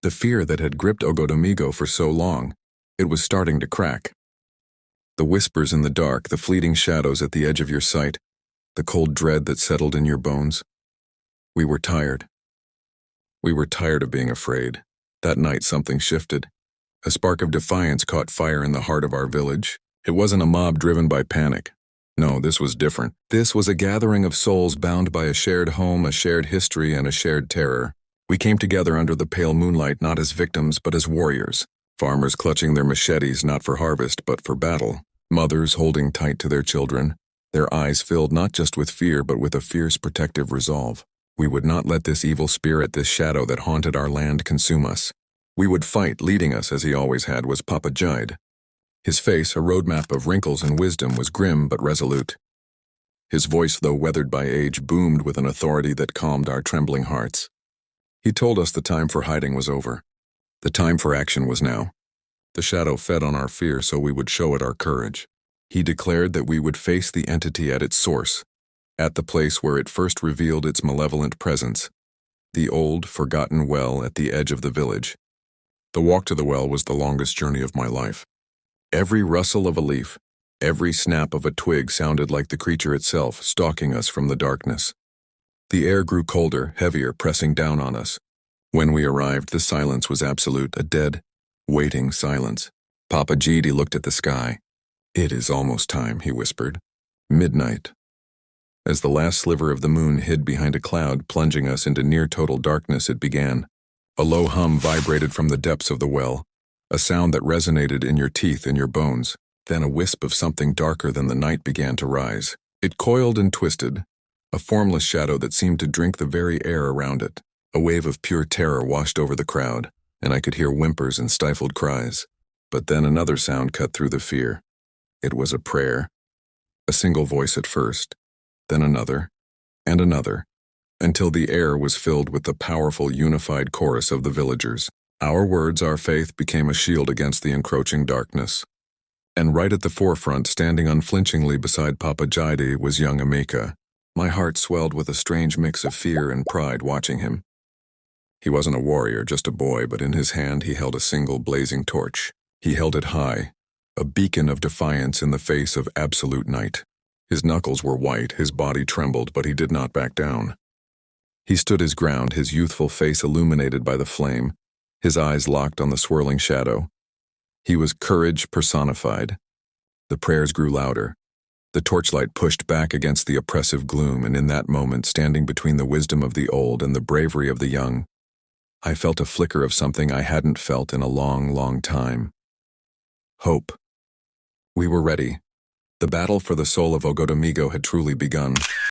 The fear that had gripped Ogodomigo for so long, it was starting to crack. The whispers in the dark, the fleeting shadows at the edge of your sight, the cold dread that settled in your bones. We were tired. We were tired of being afraid. That night something shifted. A spark of defiance caught fire in the heart of our village. It wasn't a mob driven by panic. No, this was different. This was a gathering of souls bound by a shared home, a shared history, and a shared terror. We came together under the pale moonlight not as victims but as warriors. Farmers clutching their machetes not for harvest but for battle. Mothers holding tight to their children, their eyes filled not just with fear but with a fierce protective resolve. We would not let this evil spirit, this shadow that haunted our land, consume us. We would fight. Leading us, as he always had, was Papa Jide. His face, a roadmap of wrinkles and wisdom, was grim but resolute. His voice, though weathered by age, boomed with an authority that calmed our trembling hearts. He told us the time for hiding was over. The time for action was now. The shadow fed on our fear, so we would show it our courage. He declared that we would face the entity at its source, at the place where it first revealed its malevolent presence, the old, forgotten well at the edge of the village. The walk to the well was the longest journey of my life. Every rustle of a leaf, every snap of a twig sounded like the creature itself stalking us from the darkness. The air grew colder, heavier, pressing down on us. When we arrived, the silence was absolute, a dead, waiting silence. Papa Jide looked at the sky. "It is almost time," he whispered. "Midnight." As the last sliver of the moon hid behind a cloud, plunging us into near-total darkness, it began. A low hum vibrated from the depths of the well, a sound that resonated in your teeth and your bones. Then a wisp of something darker than the night began to rise. It coiled and twisted, a formless shadow that seemed to drink the very air around it. A wave of pure terror washed over the crowd, and I could hear whimpers and stifled cries. But then another sound cut through the fear. It was a prayer. A single voice at first, then another, and another, until the air was filled with the powerful, unified chorus of the villagers. Our words, our faith, became a shield against the encroaching darkness. And right at the forefront, standing unflinchingly beside Papa Jide, was young Emeka. My heart swelled with a strange mix of fear and pride watching him. He wasn't a warrior, just a boy, but in his hand he held a single blazing torch. He held it high, a beacon of defiance in the face of absolute night. His knuckles were white, his body trembled, but he did not back down. He stood his ground, his youthful face illuminated by the flame, his eyes locked on the swirling shadow. He was courage personified. The prayers grew louder. The torchlight pushed back against the oppressive gloom, and in that moment, standing between the wisdom of the old and the bravery of the young, I felt a flicker of something I hadn't felt in a long, long time. Hope. We were ready. The battle for the soul of Ogodomigo had truly begun.